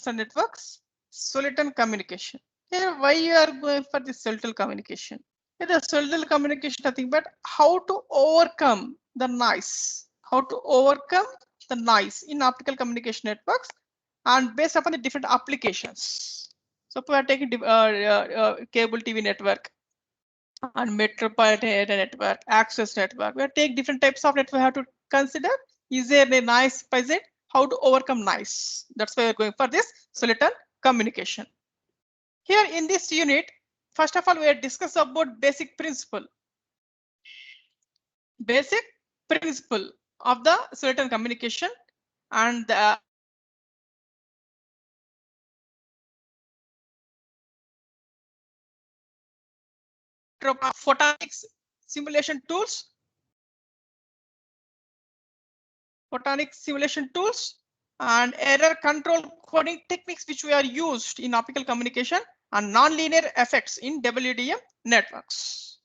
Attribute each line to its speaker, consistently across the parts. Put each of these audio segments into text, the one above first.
Speaker 1: and networks, solitary communication. Here, why you are going for the solitary communication? Here, the solitary communication nothing but how to overcome the noise. How to overcome the noise in optical communication networks and based upon the different applications. So we are taking cable TV network and metropolitan area network, access network. We are taking different types of network. We have to consider, is there a noise present? How to overcome noise? That's why we're going for this solitary communication. Here in this unit, first of all, we are discuss about basic principle. Basic principle of the solitary communication and the photonics simulation tools, and error control coding techniques which we are used in optical communication and nonlinear effects in WDM networks.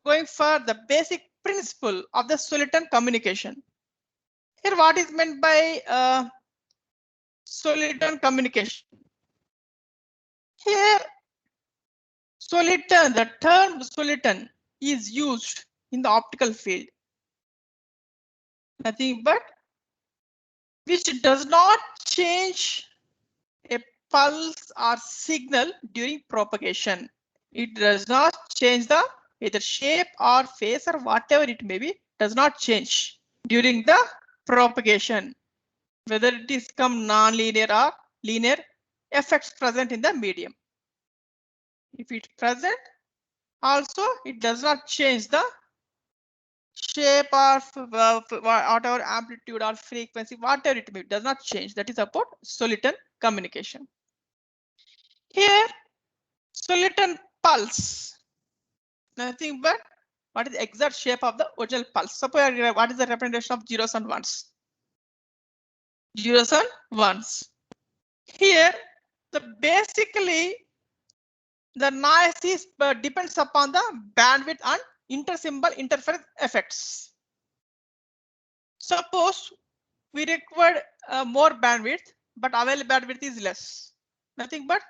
Speaker 1: Going for the basic principle of the solitary communication. Here, what is meant by solitary communication? Here, solitary, the term solitary is used in the optical field. Nothing but which does not change a pulse or signal during propagation. It does not change the either shape or phase or whatever it may be, does not change during the propagation, whether it is come non-linear or linear effects present in the medium. If it's present, also it does not change the shape or whatever amplitude or frequency, whatever it may be, does not change. That is about solitary communication. Here, solitary pulse, nothing but what is the exact shape of the original pulse. Suppose what is the representation of zeros and ones? Zeros and ones. Here, basically the noise is depends upon the bandwidth and intersymbol interference effects. Suppose we require more bandwidth, but available bandwidth is less. Nothing but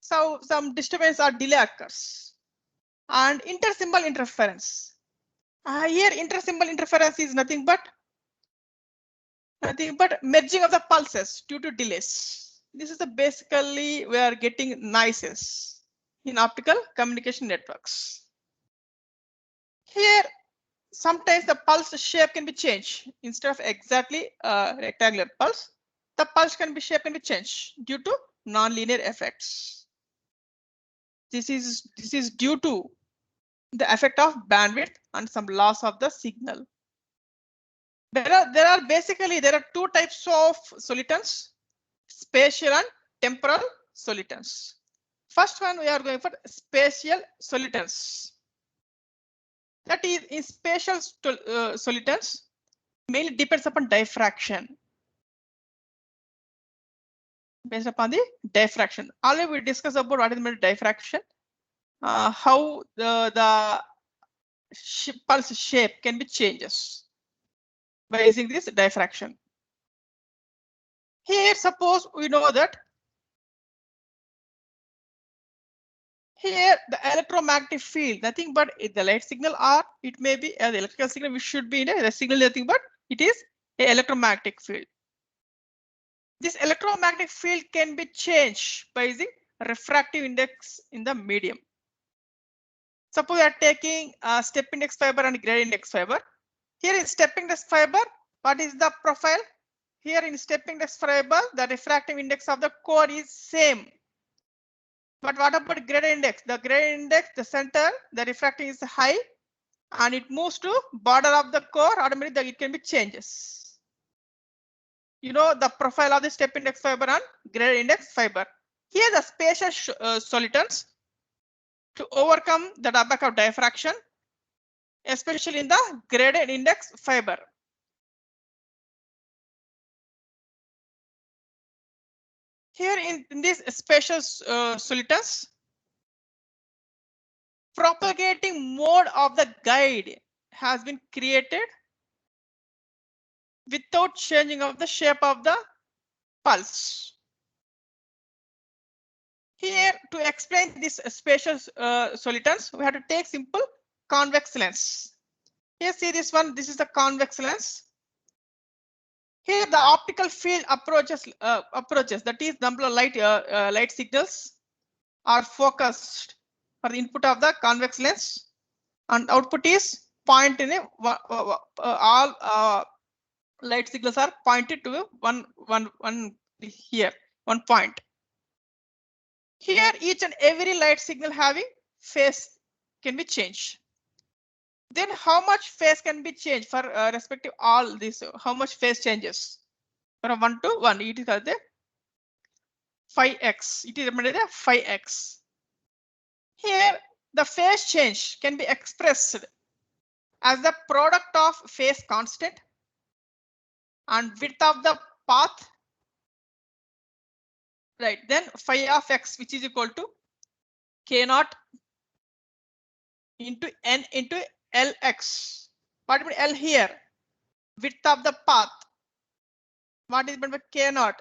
Speaker 1: so some disturbance or delay occurs. And intersymbol interference. Here intersymbol interference is nothing but merging of the pulses due to delays. This is the basically we are getting noises in optical communication networks. Here, sometimes the pulse shape can be changed. Instead of exactly rectangular pulse, the pulse can be changed due to nonlinear effects. This is due to the effect of bandwidth and some loss of the signal. There are two types of solitons, spatial and temporal solitons. First one, we are going for spatial solitons. That is, in spatial solitons, mainly depends upon diffraction. Based upon the diffraction. Already we discussed about what is meant diffraction, how the pulse shape can be changes by using this diffraction. Here, suppose we know that here the electromagnetic field, nothing but the light signal, or it may be the electrical signal, which should be in a signal, nothing but it is an electromagnetic field. This electromagnetic field can be changed by using refractive index in the medium. Suppose we are taking step index fiber and gradient index fiber. Here is step index fiber. What is the profile? Here in step index fiber, the refractive index of the core is same. But what about gradient index? The gradient index, the center, the refractive is high, and it moves to border of the core. Automatically, it can be changes. You know the profile of the step index fiber and gradient index fiber. Here the spatial solitons to overcome the drawback of diffraction, especially in the gradient index fiber. Here in this spatial solitons, propagating mode of the guide has been created without changing of the shape of the pulse. Here, to explain this spatial solitons, we have to take simple convex lens. Here, see this one. This is the convex lens. Here, the optical field approaches. That is, number of light signals are focused for the input of the convex lens, and output is point in a all light signals are pointed to one here, one point. Here, each and every light signal having phase can be changed. Then how much phase can be changed for respective all this? How much phase changes from 1 to 1? It is called the 5x. It is remembered as 5x. Here, the phase change can be expressed as the product of phase constant and width of the path. Right, then phi of x, which is equal to k0 into n into lx. What is L here? Width of the path. What is meant by k0?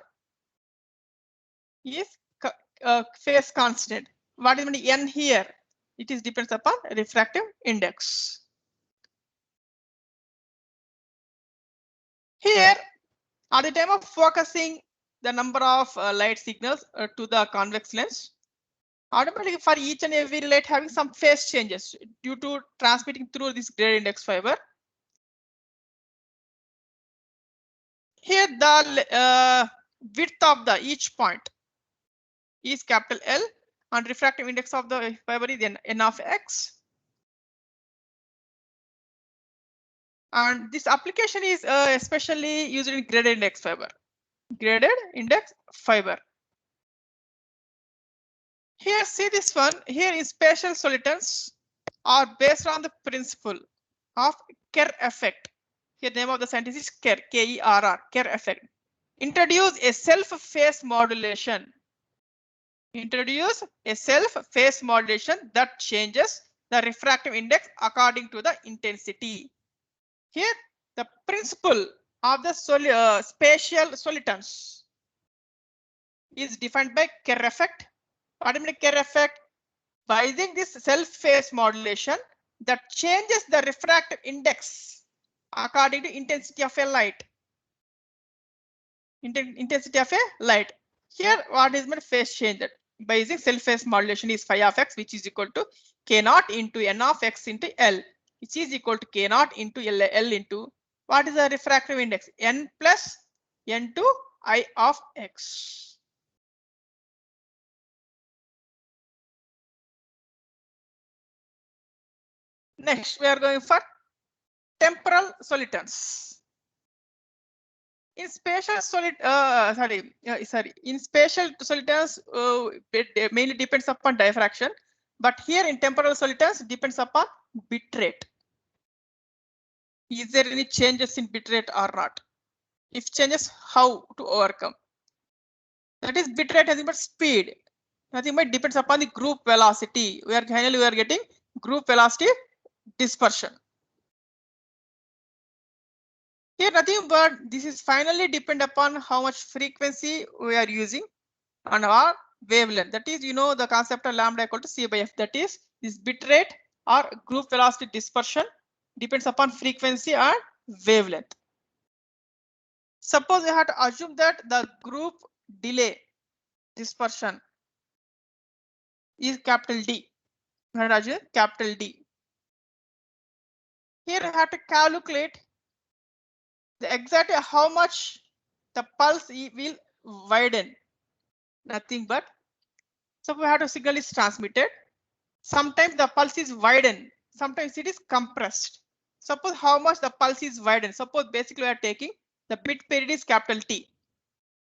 Speaker 1: Is phase constant. What is meant by n here? It is depends upon refractive index. Here, at the time of focusing the number of light signals to the convex lens, automatically for each and every light having some phase changes due to transmitting through this gradient index fiber. Here the width of the each point is capital L and refractive index of the fiber is n of x. And this application is especially used in graded index fiber. Graded index fiber. Here, see this one. Here is spatial solitons are based on the principle of Kerr effect. Here, name of the scientist is Kerr, K-E-R-R, Kerr effect. Introduce a self-phase modulation. Introduce a self-phase modulation that changes the refractive index according to the intensity. Here, the principle of the spatial solitons is defined by Kerr effect. What is Kerr effect? By using this self-phase modulation that changes the refractive index according to intensity of a light. Intensity of a light. Here, what is meant phase change? That by using self-phase modulation is phi of x, which is equal to k0 into n of x into L, which is equal to k0 into L into what is the refractive index? N plus n to I of x. Next, we are going for temporal solitons. In spatial in spatial solitons, it mainly depends upon diffraction, but here in temporal solitons depends upon bit rate. Is there any changes in bit rate or not? If changes, how to overcome? That is, bit rate nothing but speed. Nothing but depends upon the group velocity. Finally we are getting group velocity dispersion. Here nothing but this is finally depend upon how much frequency we are using on our wavelength. That is, you know, the concept of lambda equal to c by f. That is, this bit rate or group velocity dispersion depends upon frequency and wavelength. Suppose we have to assume that the group delay dispersion is capital D. We have to assume capital D. Here I have to calculate the exactly how much the pulse will widen. Nothing but, so we have to signal is transmitted. Sometimes the pulse is widened, sometimes it is compressed. Suppose how much the pulse is widened. Suppose basically we are taking the bit period is capital T.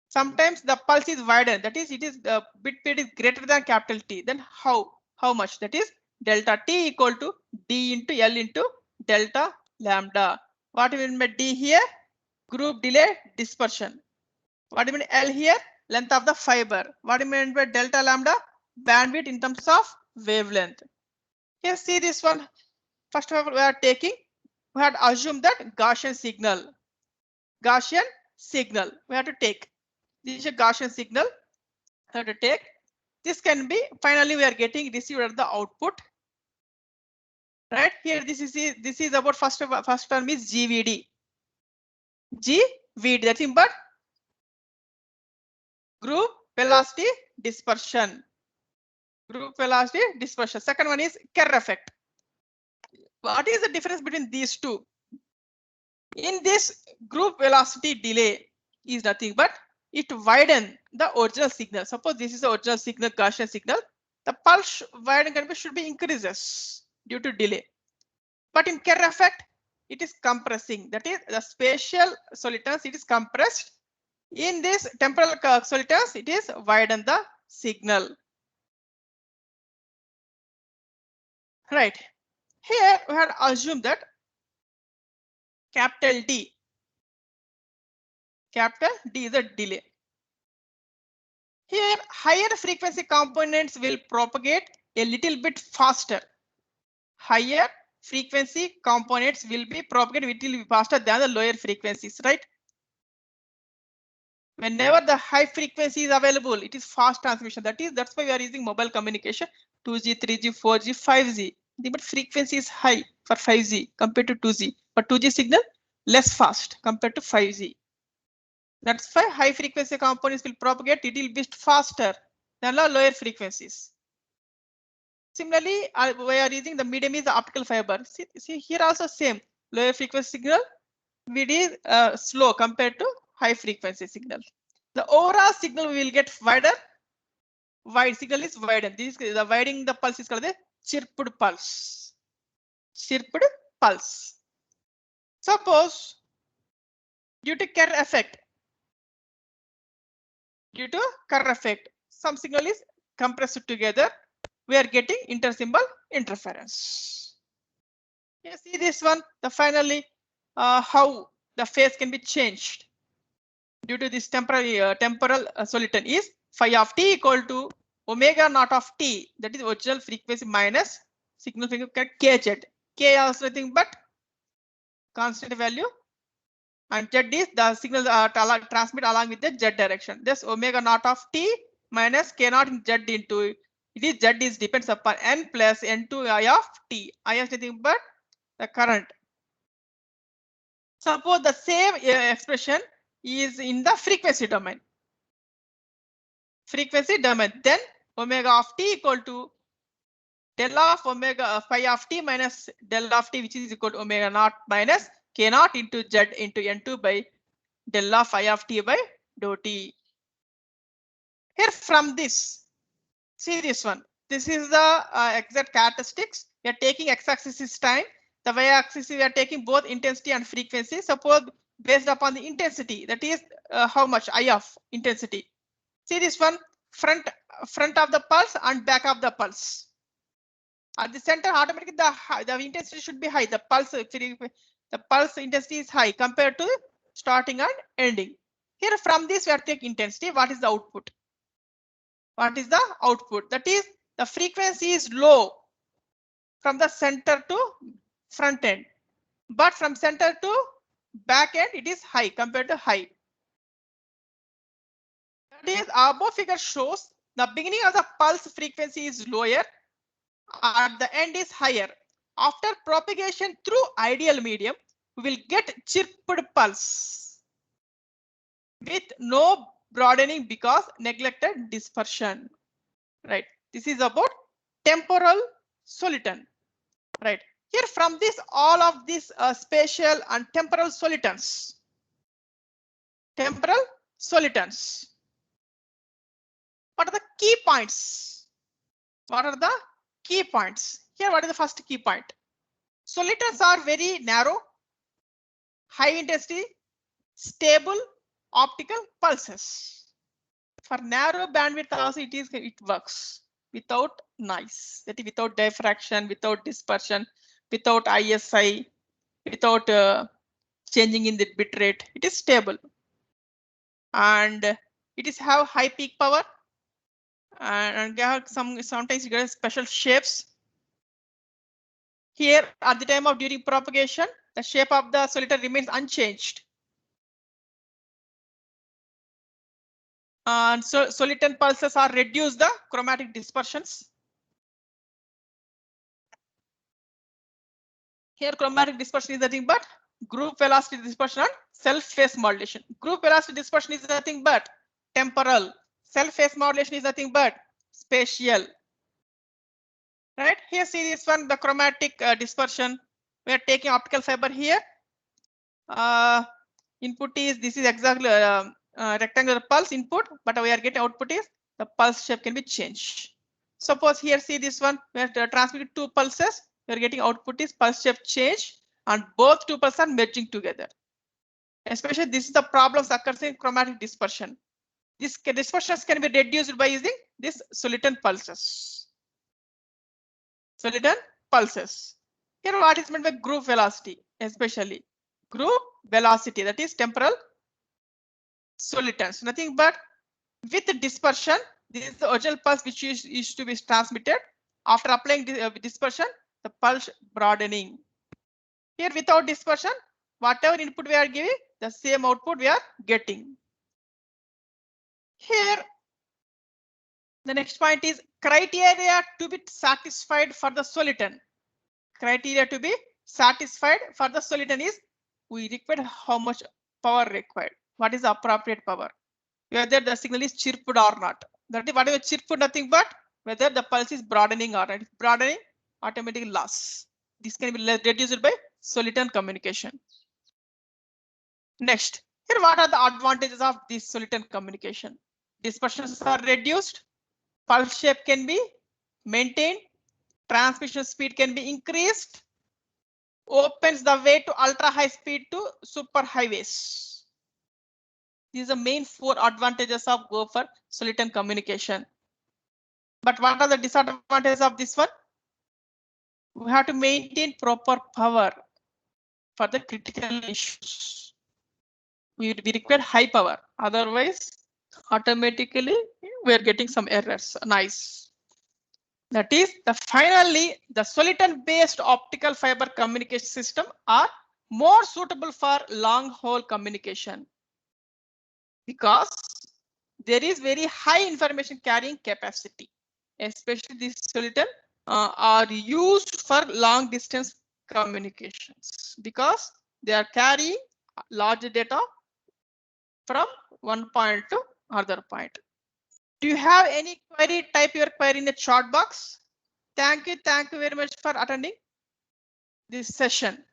Speaker 1: Sometimes the pulse is widened, that is, it is the bit period is greater than capital T. Then how much? That is delta T equal to D into L into delta lambda. What do you mean by D here? Group delay dispersion. What do you mean L here? Length of the fiber. What do you mean by delta lambda? Bandwidth in terms of wavelength. Here, see this one. First of all, we are taking, we had assumed that Gaussian signal. Gaussian signal we have to take. This is a Gaussian signal. Have to take. This can be finally we are getting received at the output. Right here, this is about first term is GVD. GVD, that's in but group velocity dispersion. Group velocity dispersion. Second one is Kerr effect. What is the difference between these two? In this, group velocity delay is nothing but it widens the original signal. Suppose this is the original signal, Gaussian signal. The pulse widening should be increases due to delay. But in Kerr effect, it is compressing. That is the spatial solitons, it is compressed. In this temporal solitons, it is widen the signal. Right. Here we had assumed that capital D is a delay. Here higher frequency components will propagate a little bit faster. Higher frequency components will be propagated a little bit faster than the lower frequencies, right? Whenever the high frequency is available, it is fast transmission. That's why we are using mobile communication 2G, 3G, 4G, 5G. The frequency is high for 5G compared to 2G. But 2G signal less fast compared to 5G. That's why high frequency components will propagate a little bit faster than the lower frequencies. Similarly, we are using the medium is the optical fiber. See here also same lower frequency signal. It is slow compared to high frequency signal. The overall signal will get wider. Wide signal is widened. This is the widening the pulse is called the chirped pulse. Chirped pulse. Suppose due to Kerr effect, some signal is compressed together. We are getting intersymbol interference. You see this one. The finally how the phase can be changed due to this temporal soliton is phi of t equal to omega naught of t, that is original frequency minus signal frequency kz. K is nothing but constant value and z is the signal transmit along with the z direction. This omega naught of t minus k naught in z into it is z is depends upon n plus n2 I of t. I is nothing but the current. Suppose the same expression is in the frequency domain. Then omega of t equal to del of omega phi of t minus del of t, which is equal to omega naught minus k naught into z into n2 by del of I of t by dou t. Here from this, see this one. This is the exact characteristics. We are taking x-axis is time. The y-axis we are taking both intensity and frequency. Suppose based upon the intensity, that is how much I of intensity. See this one, front of the pulse and back of the pulse. At the center, automatically the intensity should be high. The pulse intensity is high compared to starting and ending. Here from this we are taking intensity. What is the output? What is the output? That is the frequency is low from the center to front end, but from center to back end it is high compared to high. That is above figure shows the beginning of the pulse frequency is lower, at the end is higher. After propagation through ideal medium, we will get chirped pulse with no broadening because neglected dispersion. Right. This is about temporal soliton. Right. Here from this, all of these spatial and temporal solitons. Temporal solitons. What are the key points? What are the key points? Here, what is the first key point? Solitons are very narrow, high intensity, stable optical pulses. For narrow bandwidth also it works without noise, that is without diffraction, without dispersion, without ISI, without changing in the bit rate. It is stable and it is have high peak power and sometimes you get special shapes. Here at the time of during propagation, the shape of the soliton remains unchanged. And so soliton pulses are reduce the chromatic dispersions. Here chromatic dispersion is nothing but group velocity dispersion and self-phase modulation. Group velocity dispersion is nothing but temporal. Self-phase modulation is nothing but spatial. Right here, see this one, the chromatic dispersion. We are taking optical fiber here. Input is this is exactly rectangular pulse input, but we are getting output is the pulse shape can be changed. Suppose here see this one, we are transmitting two pulses. We are getting output is pulse shape change, and both two pulses are merging together. Especially this is the problems occurs in chromatic dispersion. This dispersions can be reduced by using this soliton pulses. Soliton pulses. Here what is meant by group velocity, especially group velocity, that is temporal solitons, nothing but with dispersion. This is the original pulse which used to be transmitted. After applying dispersion, the pulse broadening. Here without dispersion, whatever input we are giving, the same output we are getting. Here, the next point is criteria to be satisfied for the soliton. Criteria to be satisfied for the soliton is we require how much power required. What is the appropriate power? Whether the signal is chirped or not. That is whatever chirped, nothing but whether the pulse is broadening or not. Broadening, automatic loss. This can be reduced by soliton communication. Next, here what are the advantages of this soliton communication? Dispersions are reduced, pulse shape can be maintained, transmission speed can be increased, opens the way to ultra high speed to super highways. These are the main four advantages of go for soliton communication. But what are the disadvantages of this one? We have to maintain proper power for the critical issues. We require high power, otherwise automatically we are getting some errors. Nice. That is finally the soliton based optical fiber communication system are more suitable for long haul communication because there is very high information carrying capacity. Especially these soliton are used for long distance communications because they are carrying large data from one point to other point. Do you have any query? Type your query in the chat box. Thank you very much for attending this session.